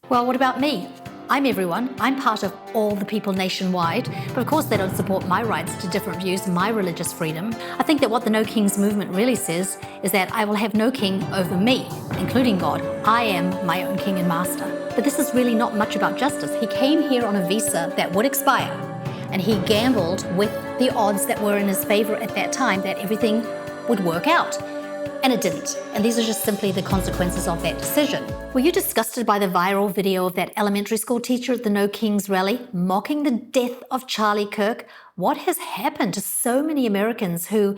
Well, what about me? I'm everyone. I'm part of all the people nationwide, but of course they don't support my rights to different views, my religious freedom. I think that what the No Kings movement really says is that I will have no king over me, including God. I am my own king and master. But this is really not much about justice. He came here on a visa that would expire, and he gambled with the odds that were in his favor at that time that everything would work out. And it didn't. And these are just simply the consequences of that decision. Were you disgusted by the viral video of that elementary school teacher at the No Kings rally mocking the death of Charlie Kirk? What has happened to so many Americans who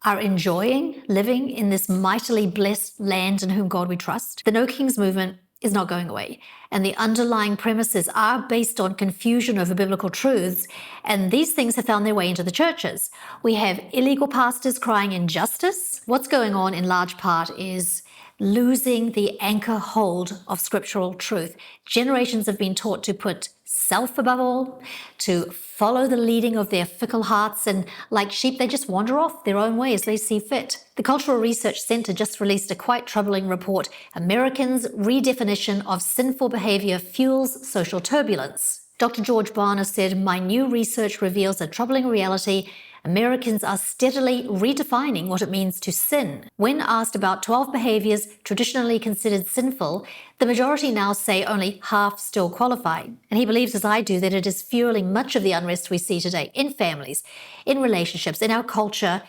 are enjoying living in this mightily blessed land in whom God we trust? The No Kings movement is not going away. And the underlying premises are based on confusion over biblical truths. And these things have found their way into the churches. We have illegal pastors crying injustice. What's going on in large part is losing the anchor hold of scriptural truth. Generations have been taught to put self above all, to follow the leading of their fickle hearts, and like sheep, they just wander off their own way as they see fit. The Cultural Research Center just released a quite troubling report, Americans' Redefinition of Sinful Behavior Fuels Social Turbulence. Dr. George Barner said, "My new research reveals a troubling reality. Americans are steadily redefining what it means to sin." When asked about 12 behaviors traditionally considered sinful, the majority now say only half still qualify. And he believes, as I do, that it is fueling much of the unrest we see today in families, in relationships, in our culture,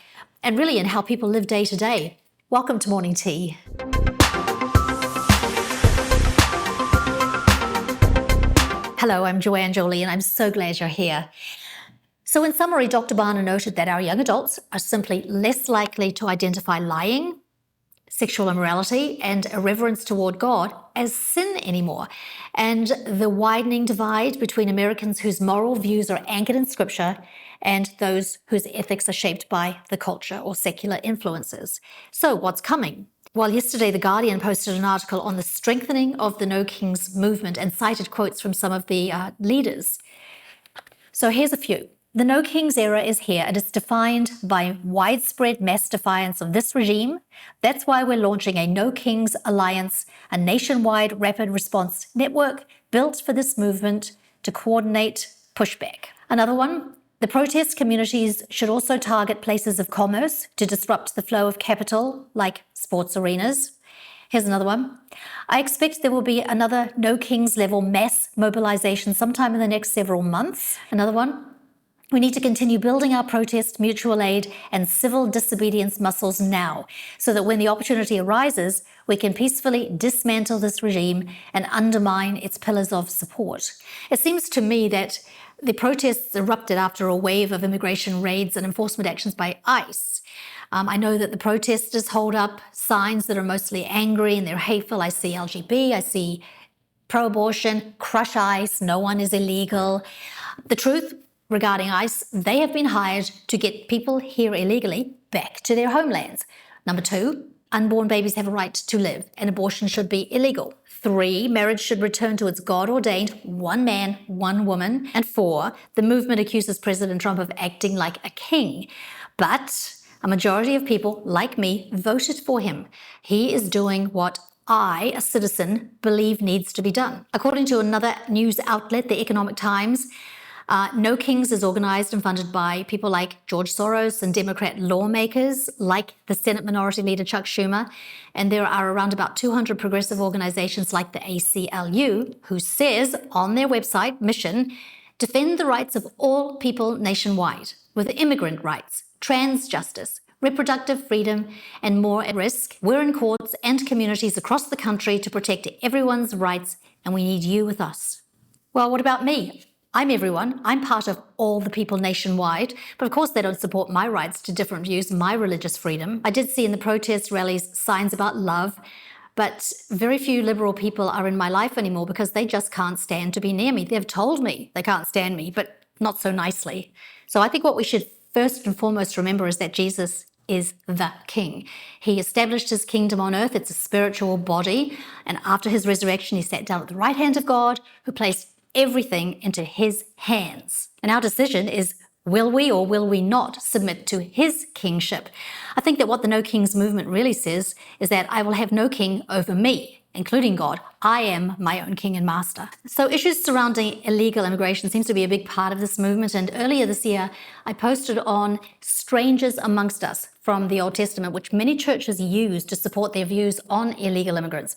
and really in how people live day to day. Welcome to Morning Tea. Hello, I'm Joanne and I'm so glad you're here. So in summary, Dr. Barner noted that our young adults are simply less likely to identify lying, sexual immorality, and irreverence toward God as sin anymore. And the widening divide between Americans whose moral views are anchored in Scripture and those whose ethics are shaped by the culture or secular influences. So what's coming? Well, yesterday, The Guardian posted an article on the strengthening of the No Kings movement and cited quotes from some of the leaders. So here's a few. The No Kings era is here, and it's defined by widespread mass defiance of this regime. That's why we're launching a No Kings Alliance, a nationwide rapid response network built for this movement to coordinate pushback. Another one, the protest communities should also target places of commerce to disrupt the flow of capital, like sports arenas. Here's another one. I expect there will be another No Kings level mass mobilization sometime in the next several months. Another one. We need to continue building our protest, mutual aid, and civil disobedience muscles now, so that when the opportunity arises, we can peacefully dismantle this regime and undermine its pillars of support. It seems to me that the protests erupted after a wave of immigration raids and enforcement actions by ICE. I know that the protesters hold up signs that are mostly angry and they're hateful. I see LGB, I see pro-abortion, crush ICE, no one is illegal. The truth regarding ICE, they have been hired to get people here illegally back to their homelands. Number 2, unborn babies have a right to live and abortion should be illegal. 3, marriage should return to its God-ordained one man, one woman. And 4, the movement accuses President Trump of acting like a king. But a majority of people, like me, voted for him. He is doing what I, a citizen, believe needs to be done. According to another news outlet, the Economic Times, No Kings is organized and funded by people like George Soros and Democrat lawmakers like the Senate Minority Leader Chuck Schumer. And there are around about 200 progressive organizations like the ACLU who says on their website mission, defend the rights of all people nationwide, with immigrant rights, trans justice, reproductive freedom, and more at risk. We're in courts and communities across the country to protect everyone's rights, and we need you with us. Well, what about me? I'm everyone. I'm part of all the people nationwide, but of course they don't support my rights to different views, my religious freedom. I did see in the protest rallies signs about love, but very few liberal people are in my life anymore because they just can't stand to be near me. They've told me they can't stand me, but not so nicely. So I think what we should first and foremost remember is that Jesus is the King. He established his kingdom on earth. It's a spiritual body. And after his resurrection, he sat down at the right hand of God, who placed everything into his hands. And our decision is, will we or will we not submit to his kingship? I think that what the No Kings movement really says is that I will have no king over me, including God. I am my own king and master. So issues surrounding illegal immigration seems to be a big part of this movement. And earlier this year, I posted on strangers amongst us from the Old Testament, which many churches use to support their views on illegal immigrants.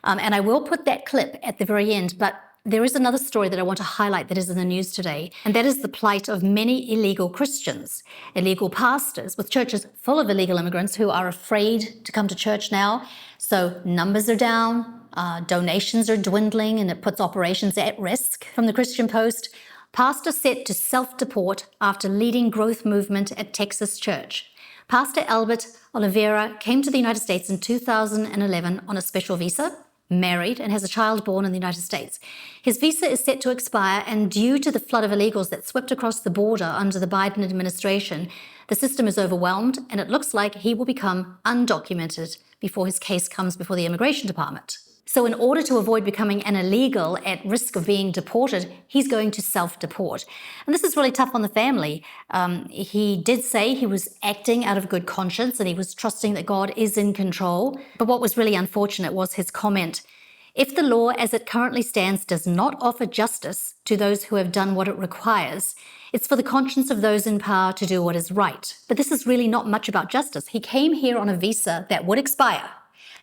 And I will put that clip at the very end, but there is another story that I want to highlight that is in the news today, and that is the plight of many illegal Christians, illegal pastors with churches full of illegal immigrants who are afraid to come to church now. So numbers are down, donations are dwindling, and it puts operations at risk. From the Christian Post, pastor set to self-deport after leading growth movement at Texas church. Pastor Albert Oliveira came to the United States in 2011 on a special visa, married, and has a child born in the United States. His visa is set to expire, and due to the flood of illegals that swept across the border under the Biden administration, the system is overwhelmed, and it looks like he will become undocumented before his case comes before the immigration department. So in order to avoid becoming an illegal at risk of being deported, he's going to self-deport. And this is really tough on the family. He did say he was acting out of good conscience and he was trusting that God is in control. But what was really unfortunate was his comment, "If the law as it currently stands does not offer justice to those who have done what it requires, it's for the conscience of those in power to do what is right." But this is really not much about justice. He came here on a visa that would expire,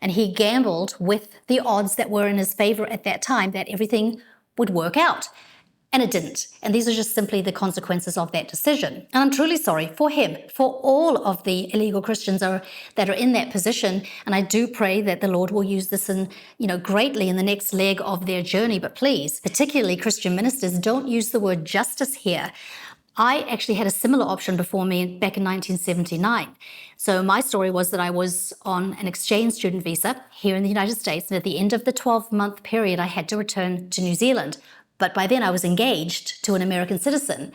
and he gambled with the odds that were in his favor at that time that everything would work out. And it didn't. And these are just simply the consequences of that decision. And I'm truly sorry for him, for all of the illegal Christians that are in that position. And I do pray that the Lord will use this greatly in the next leg of their journey. But please, particularly Christian ministers, don't use the word justice here. I actually had a similar option before me back in 1979. So my story was that I was on an exchange student visa here in the United States, and at the end of the 12-month period, I had to return to New Zealand. But by then I was engaged to an American citizen,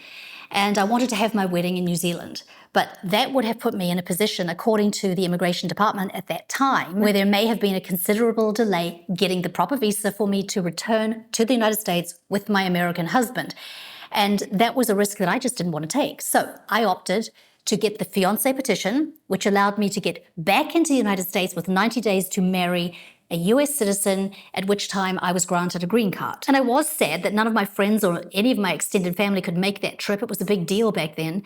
and I wanted to have my wedding in New Zealand. But that would have put me in a position, according to the immigration department at that time, where there may have been a considerable delay getting the proper visa for me to return to the United States with my American husband. And that was a risk that I just didn't want to take. So I opted to get the fiancé petition, which allowed me to get back into the United States with 90 days to marry a US citizen, at which time I was granted a green card. And I was sad that none of my friends or any of my extended family could make that trip. It was a big deal back then.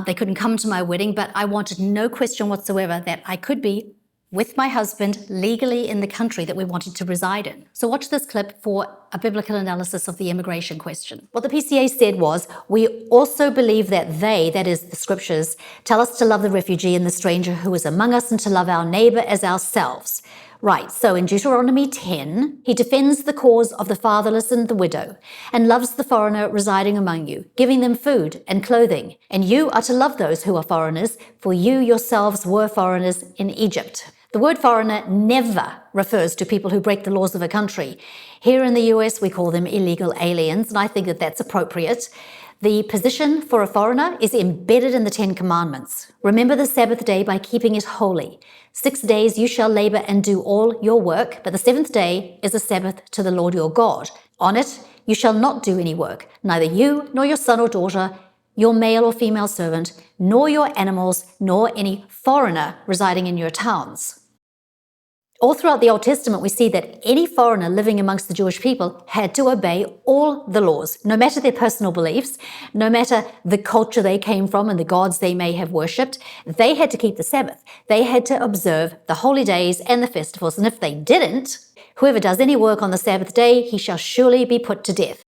They couldn't come to my wedding, but I wanted no question whatsoever that I could be with my husband legally in the country that we wanted to reside in. So watch this clip for a biblical analysis of the immigration question. What the PCA said was, "We also believe that they, that is the scriptures, tell us to love the refugee and the stranger who is among us and to love our neighbor as ourselves." Right, so in Deuteronomy 10, he defends the cause of the fatherless and the widow and loves the foreigner residing among you, giving them food and clothing. And you are to love those who are foreigners, for you yourselves were foreigners in Egypt. The word foreigner never refers to people who break the laws of a country. Here in the US, we call them illegal aliens, and I think that that's appropriate. The position for a foreigner is embedded in the 10 Commandments. Remember the Sabbath day by keeping it holy. 6 days you shall labor and do all your work, but the 7th day is a Sabbath to the Lord your God. On it you shall not do any work, neither you nor your son or daughter, your male or female servant, nor your animals, nor any foreigner residing in your towns. All throughout the Old Testament, we see that any foreigner living amongst the Jewish people had to obey all the laws, no matter their personal beliefs, no matter the culture they came from and the gods they may have worshipped. They had to keep the Sabbath. They had to observe the holy days and the festivals. And if they didn't, whoever does any work on the Sabbath day, he shall surely be put to death.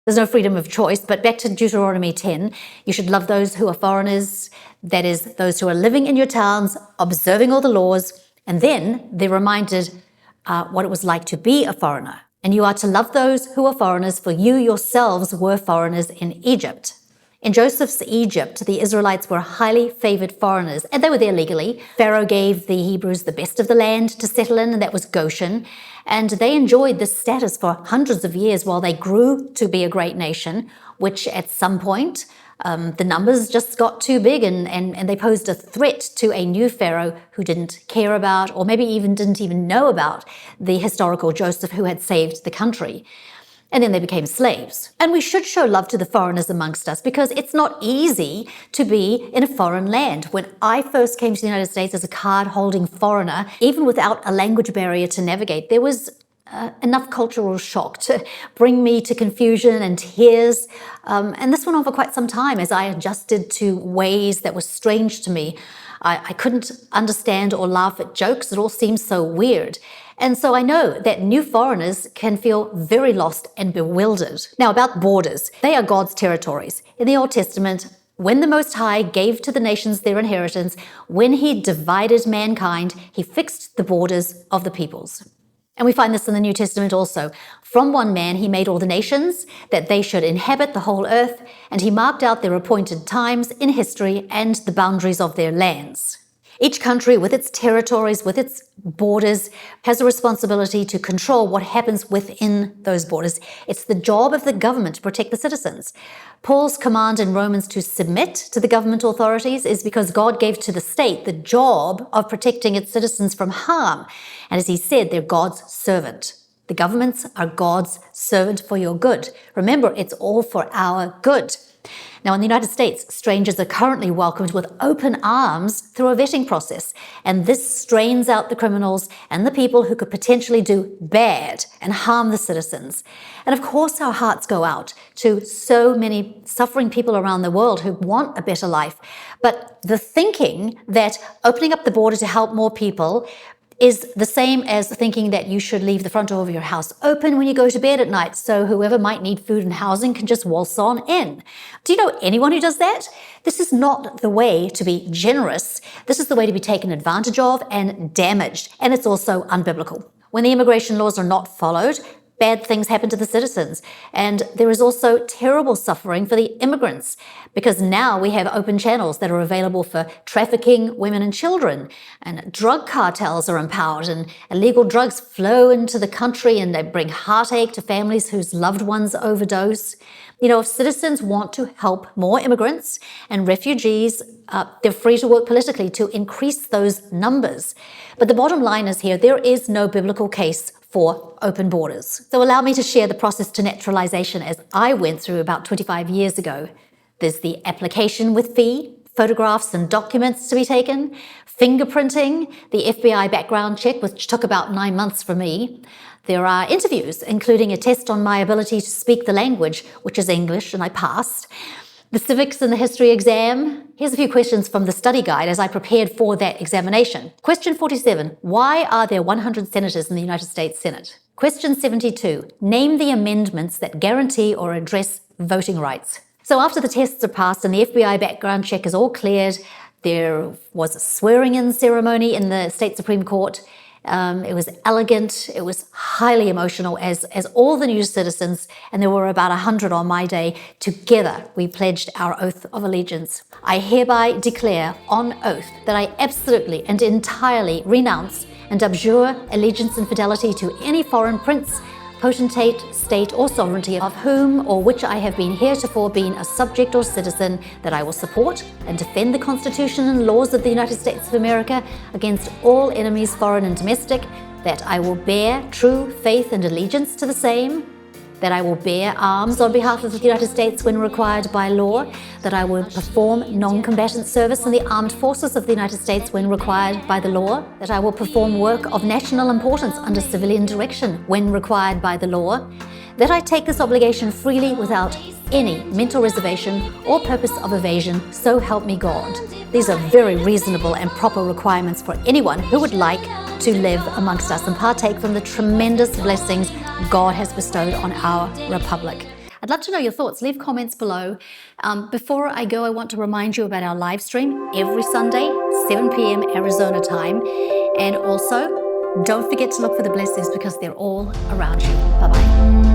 There's no freedom of choice, but back to Deuteronomy 10, you should love those who are foreigners, that is, those who are living in your towns, observing all the laws. And then they're reminded what it was like to be a foreigner. And you are to love those who are foreigners, for you yourselves were foreigners in Egypt. In Joseph's Egypt, the Israelites were highly favored foreigners, and they were there legally. Pharaoh gave the Hebrews the best of the land to settle in, and that was Goshen. And they enjoyed this status for hundreds of years while they grew to be a great nation, which at some point, the numbers just got too big and they posed a threat to a new Pharaoh who didn't care about, or maybe even didn't even know about, the historical Joseph who had saved the country. and then they became slaves. And we should show love to the foreigners amongst us because it's not easy to be in a foreign land. When I first came to the United States as a card-holding foreigner, even without a language barrier to navigate, there was enough cultural shock to bring me to confusion and tears. And this went on for quite some time as I adjusted to ways that were strange to me. I couldn't understand or laugh at jokes. It all seemed so weird. And so I know that new foreigners can feel very lost and bewildered. Now, about borders, they are God's territories. In the Old Testament, when the Most High gave to the nations their inheritance, when he divided mankind, he fixed the borders of the peoples. And we find this in the New Testament also. From one man he made all the nations, that they should inhabit the whole earth, and he marked out their appointed times in history and the boundaries of their lands. Each country, with its territories, with its borders, has a responsibility to control what happens within those borders. It's the job of the government to protect the citizens. Paul's command in Romans to submit to the government authorities is because God gave to the state the job of protecting its citizens from harm. And as he said, they're God's servant. The governments are God's servant for your good. Remember, it's all for our good. Now, in the United States, strangers are currently welcomed with open arms through a vetting process, and this strains out the criminals and the people who could potentially do bad and harm the citizens. And of course, our hearts go out to so many suffering people around the world who want a better life. But the thinking that opening up the border to help more people is the same as thinking that you should leave the front door of your house open when you go to bed at night so whoever might need food and housing can just waltz on in. Do you know anyone who does that? This is not the way to be generous. This is the way to be taken advantage of and damaged, and it's also unbiblical. When the immigration laws are not followed, bad things happen to the citizens. And there is also terrible suffering for the immigrants because now we have open channels that are available for trafficking women and children, and drug cartels are empowered, and illegal drugs flow into the country and they bring heartache to families whose loved ones overdose. You know, if citizens want to help more immigrants and refugees, they're free to work politically to increase those numbers. But the bottom line is here, there is no biblical case for open borders. So allow me to share the process to naturalization as I went through about 25 years ago. There's the application with fee, photographs and documents to be taken, fingerprinting, the FBI background check, which took about 9 months for me. There are interviews, including a test on my ability to speak the language, which is English, and I passed. The civics and the history exam. Here's a few questions from the study guide as I prepared for that examination. Question 47, why are there 100 senators in the United States Senate? Question 72, name the amendments that guarantee or address voting rights. So after the tests are passed and the FBI background check is all cleared, there was a swearing-in ceremony in the state Supreme Court. It was elegant, it was highly emotional as all the new citizens, and there were about 100 on my day, together we pledged our oath of allegiance. I hereby declare on oath that I absolutely and entirely renounce and abjure allegiance and fidelity to any foreign prince, potentate, state or sovereignty of whom or which I have been heretofore been a subject or citizen, that I will support and defend the Constitution and laws of the United States of America against all enemies, foreign and domestic, that I will bear true faith and allegiance to the same, that I will bear arms on behalf of the United States when required by law, that I will perform non-combatant service in the armed forces of the United States when required by the law, that I will perform work of national importance under civilian direction when required by the law, that I take this obligation freely without any mental reservation or purpose of evasion, so help me God. These are very reasonable and proper requirements for anyone who would like to live amongst us and partake from the tremendous blessings God has bestowed on our republic. I'd love to know your thoughts. Leave comments below. Before I go, I want to remind you about our live stream every Sunday, 7 p.m. Arizona time. And also, don't forget to look for the blessings because they're all around you. Bye-bye.